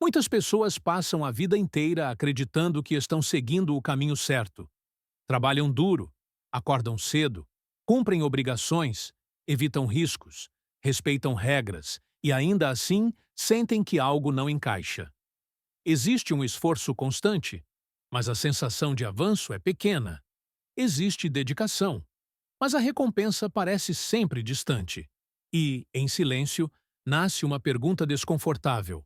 Muitas pessoas passam a vida inteira acreditando que estão seguindo o caminho certo. Trabalham duro, acordam cedo, cumprem obrigações, evitam riscos, respeitam regras e ainda assim sentem que algo não encaixa. Existe um esforço constante, mas a sensação de avanço é pequena. Existe dedicação, mas a recompensa parece sempre distante. E, em silêncio, nasce uma pergunta desconfortável.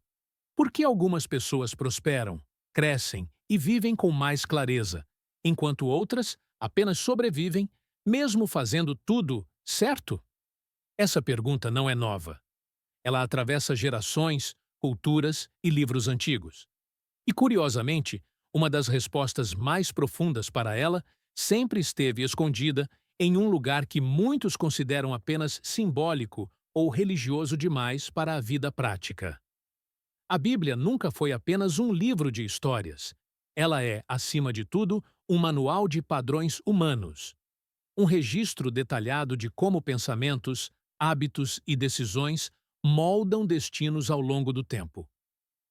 Por que algumas pessoas prosperam, crescem e vivem com mais clareza, enquanto outras apenas sobrevivem, mesmo fazendo tudo certo? Essa pergunta não é nova. Ela atravessa gerações, culturas e livros antigos. E, curiosamente, uma das respostas mais profundas para ela sempre esteve escondida em um lugar que muitos consideram apenas simbólico ou religioso demais para a vida prática. A Bíblia nunca foi apenas um livro de histórias. Ela é, acima de tudo, um manual de padrões humanos, um registro detalhado de como pensamentos, hábitos e decisões moldam destinos ao longo do tempo.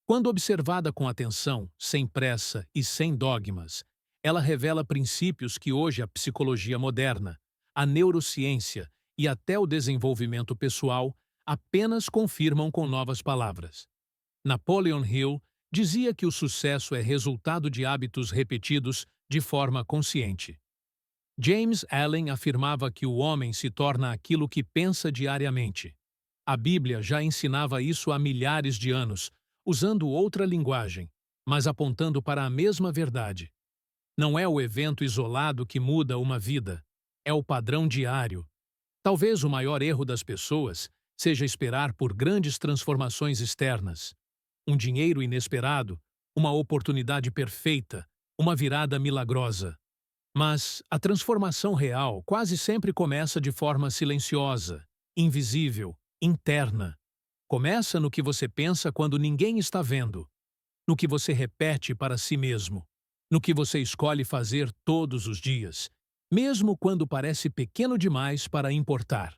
Quando observada com atenção, sem pressa e sem dogmas, ela revela princípios que hoje a psicologia moderna, a neurociência e até o desenvolvimento pessoal apenas confirmam com novas palavras. Napoleon Hill dizia que o sucesso é resultado de hábitos repetidos de forma consciente. James Allen afirmava que o homem se torna aquilo que pensa diariamente. A Bíblia já ensinava isso há milhares de anos, usando outra linguagem, mas apontando para a mesma verdade. Não é o evento isolado que muda uma vida, é o padrão diário. Talvez o maior erro das pessoas seja esperar por grandes transformações externas. Um dinheiro inesperado, uma oportunidade perfeita, uma virada milagrosa. Mas a transformação real quase sempre começa de forma silenciosa, invisível, interna. Começa no que você pensa quando ninguém está vendo, no que você repete para si mesmo, no que você escolhe fazer todos os dias, mesmo quando parece pequeno demais para importar.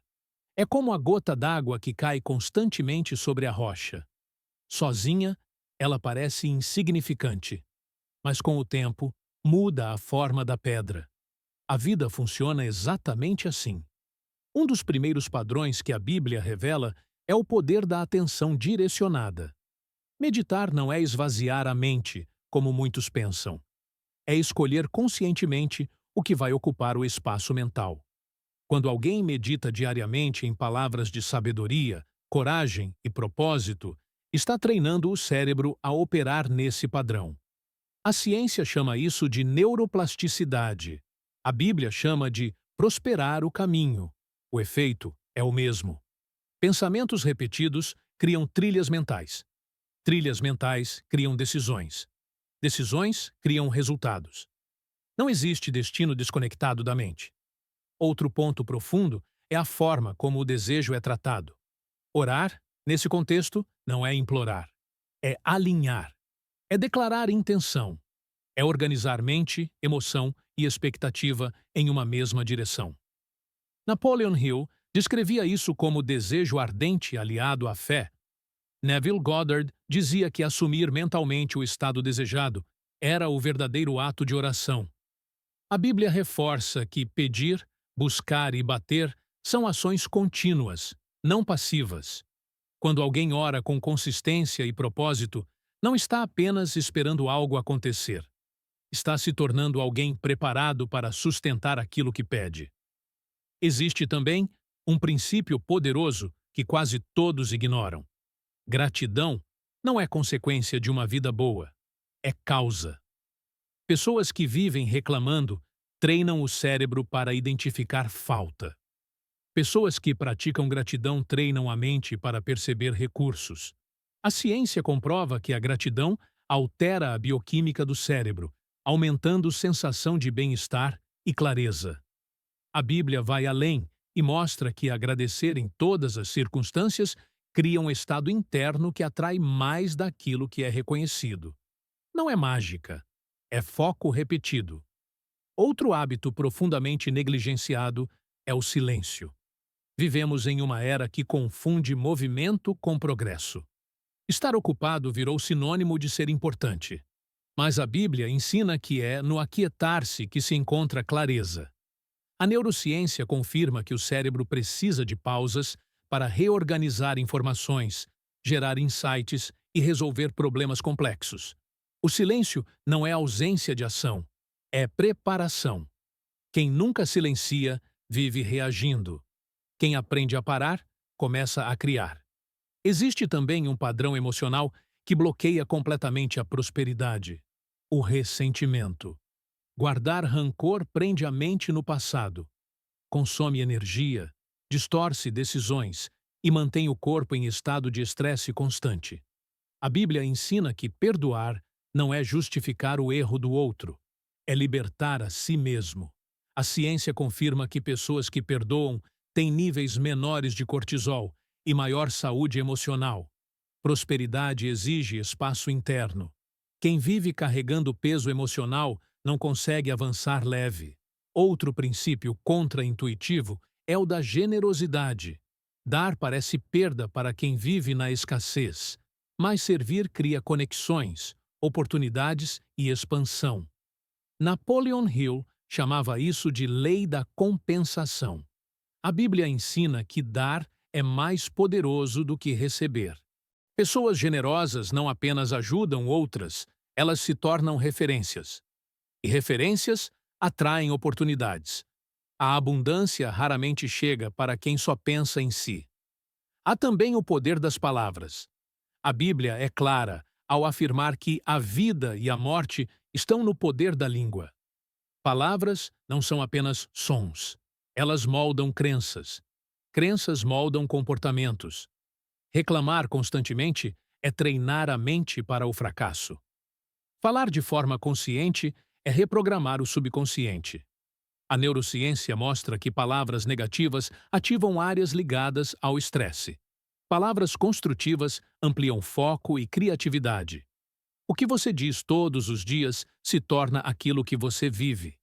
É como a gota d'água que cai constantemente sobre a rocha. Sozinha, ela parece insignificante, mas com o tempo, muda a forma da pedra. A vida funciona exatamente assim. Um dos primeiros padrões que a Bíblia revela é o poder da atenção direcionada. Meditar não é esvaziar a mente, como muitos pensam. É escolher conscientemente o que vai ocupar o espaço mental. Quando alguém medita diariamente em palavras de sabedoria, coragem e propósito, está treinando o cérebro a operar nesse padrão. A ciência chama isso de neuroplasticidade. A Bíblia chama de prosperar o caminho. O efeito é o mesmo. Pensamentos repetidos criam trilhas mentais. Trilhas mentais criam decisões. Decisões criam resultados. Não existe destino desconectado da mente. Outro ponto profundo é a forma como o desejo é tratado. Orar, nesse contexto, não é implorar. É alinhar. É declarar intenção. É organizar mente, emoção e expectativa em uma mesma direção. Napoleon Hill descrevia isso como desejo ardente aliado à fé. Neville Goddard dizia que assumir mentalmente o estado desejado era o verdadeiro ato de oração. A Bíblia reforça que pedir, buscar e bater são ações contínuas, não passivas. Quando alguém ora com consistência e propósito, não está apenas esperando algo acontecer. Está se tornando alguém preparado para sustentar aquilo que pede. Existe também um princípio poderoso que quase todos ignoram. Gratidão não é consequência de uma vida boa, é causa. Pessoas que vivem reclamando treinam o cérebro para identificar falta. Pessoas que praticam gratidão treinam a mente para perceber recursos. A ciência comprova que a gratidão altera a bioquímica do cérebro, aumentando sensação de bem-estar e clareza. A Bíblia vai além e mostra que agradecer em todas as circunstâncias cria um estado interno que atrai mais daquilo que é reconhecido. Não é mágica, é foco repetido. Outro hábito profundamente negligenciado é o silêncio. Vivemos em uma era que confunde movimento com progresso. Estar ocupado virou sinônimo de ser importante. Mas a Bíblia ensina que é no aquietar-se que se encontra clareza. A neurociência confirma que o cérebro precisa de pausas para reorganizar informações, gerar insights e resolver problemas complexos. O silêncio não é ausência de ação, é preparação. Quem nunca silencia, vive reagindo. Quem aprende a parar, começa a criar. Existe também um padrão emocional que bloqueia completamente a prosperidade: o ressentimento. Guardar rancor prende a mente no passado, consome energia, distorce decisões e mantém o corpo em estado de estresse constante. A Bíblia ensina que perdoar não é justificar o erro do outro, é libertar a si mesmo. A ciência confirma que pessoas que perdoam têm níveis menores de cortisol e maior saúde emocional. Prosperidade exige espaço interno. Quem vive carregando peso emocional não consegue avançar leve. Outro princípio contra-intuitivo é o da generosidade. Dar parece perda para quem vive na escassez, mas servir cria conexões, oportunidades e expansão. Napoleon Hill chamava isso de lei da compensação. A Bíblia ensina que dar é mais poderoso do que receber. Pessoas generosas não apenas ajudam outras, elas se tornam referências. E referências atraem oportunidades. A abundância raramente chega para quem só pensa em si. Há também o poder das palavras. A Bíblia é clara ao afirmar que a vida e a morte estão no poder da língua. Palavras não são apenas sons. Elas moldam crenças. Crenças moldam comportamentos. Reclamar constantemente é treinar a mente para o fracasso. Falar de forma consciente é reprogramar o subconsciente. A neurociência mostra que palavras negativas ativam áreas ligadas ao estresse. Palavras construtivas ampliam foco e criatividade. O que você diz todos os dias se torna aquilo que você vive.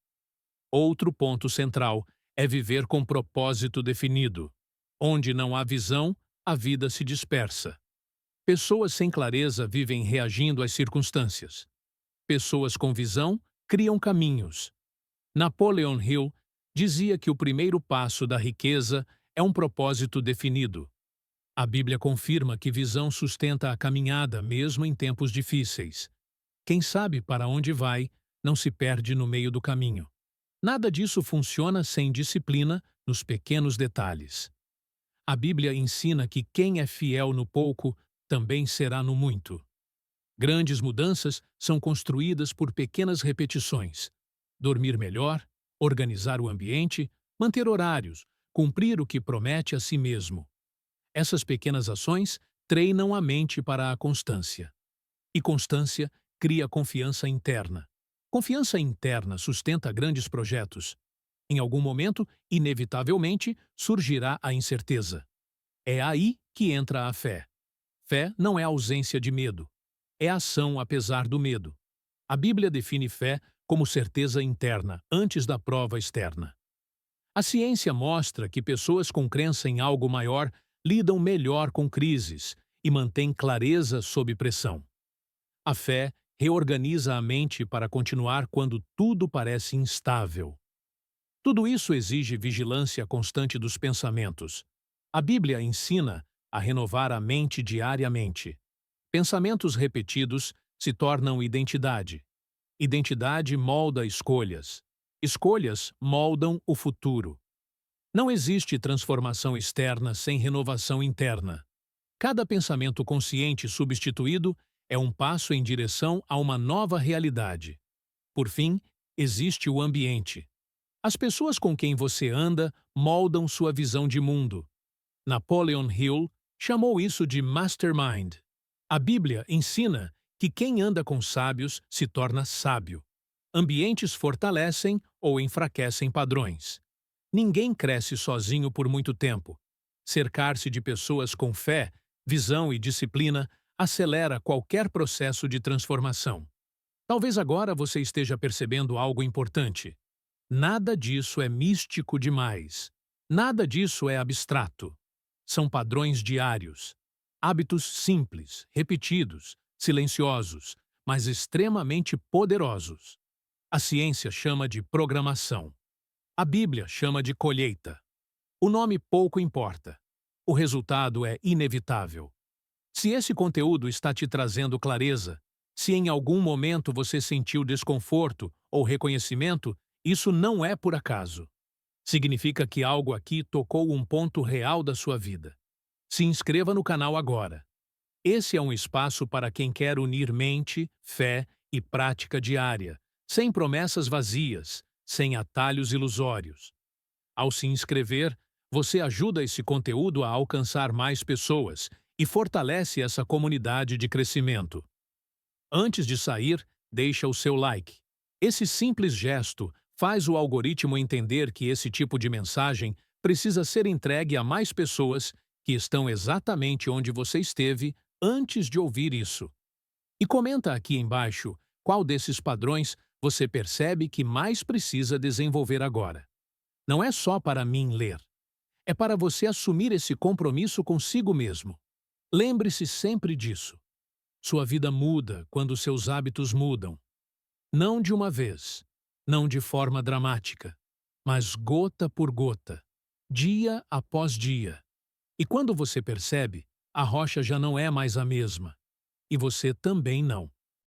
Outro ponto central é viver com propósito definido. Onde não há visão, a vida se dispersa. Pessoas sem clareza vivem reagindo às circunstâncias. Pessoas com visão criam caminhos. Napoleon Hill dizia que o primeiro passo da riqueza é um propósito definido. A Bíblia confirma que visão sustenta a caminhada mesmo em tempos difíceis. Quem sabe para onde vai, não se perde no meio do caminho. Nada disso funciona sem disciplina nos pequenos detalhes. A Bíblia ensina que quem é fiel no pouco também será no muito. Grandes mudanças são construídas por pequenas repetições. Dormir melhor, organizar o ambiente, manter horários, cumprir o que promete a si mesmo. Essas pequenas ações treinam a mente para a constância. E constância cria confiança interna. Confiança interna sustenta grandes projetos. Em algum momento, inevitavelmente, surgirá a incerteza. É aí que entra a fé. Fé não é ausência de medo. É ação apesar do medo. A Bíblia define fé como certeza interna, antes da prova externa. A ciência mostra que pessoas com crença em algo maior lidam melhor com crises e mantêm clareza sob pressão. A fé reorganiza a mente para continuar quando tudo parece instável. Tudo isso exige vigilância constante dos pensamentos. A Bíblia ensina a renovar a mente diariamente. Pensamentos repetidos se tornam identidade. Identidade molda escolhas. Escolhas moldam o futuro. Não existe transformação externa sem renovação interna. Cada pensamento consciente substituído é um passo em direção a uma nova realidade. Por fim, existe o ambiente. As pessoas com quem você anda moldam sua visão de mundo. Napoleon Hill chamou isso de mastermind. A Bíblia ensina que quem anda com sábios se torna sábio. Ambientes fortalecem ou enfraquecem padrões. Ninguém cresce sozinho por muito tempo. Cercar-se de pessoas com fé, visão e disciplina acelera qualquer processo de transformação. Talvez agora você esteja percebendo algo importante. Nada disso é místico demais. Nada disso é abstrato. São padrões diários. Hábitos simples, repetidos, silenciosos, mas extremamente poderosos. A ciência chama de programação. A Bíblia chama de colheita. O nome pouco importa. O resultado é inevitável. Se esse conteúdo está te trazendo clareza, se em algum momento você sentiu desconforto ou reconhecimento, isso não é por acaso. Significa que algo aqui tocou um ponto real da sua vida. Se inscreva no canal agora. Esse é um espaço para quem quer unir mente, fé e prática diária, sem promessas vazias, sem atalhos ilusórios. Ao se inscrever, você ajuda esse conteúdo a alcançar mais pessoas e fortalece essa comunidade de crescimento. Antes de sair, deixa o seu like. Esse simples gesto faz o algoritmo entender que esse tipo de mensagem precisa ser entregue a mais pessoas que estão exatamente onde você esteve antes de ouvir isso. E comenta aqui embaixo qual desses padrões você percebe que mais precisa desenvolver agora. Não é só para mim ler. É para você assumir esse compromisso consigo mesmo. Lembre-se sempre disso. Sua vida muda quando seus hábitos mudam. Não de uma vez, não de forma dramática, mas gota por gota, dia após dia. E quando você percebe, a rocha já não é mais a mesma. E você também não.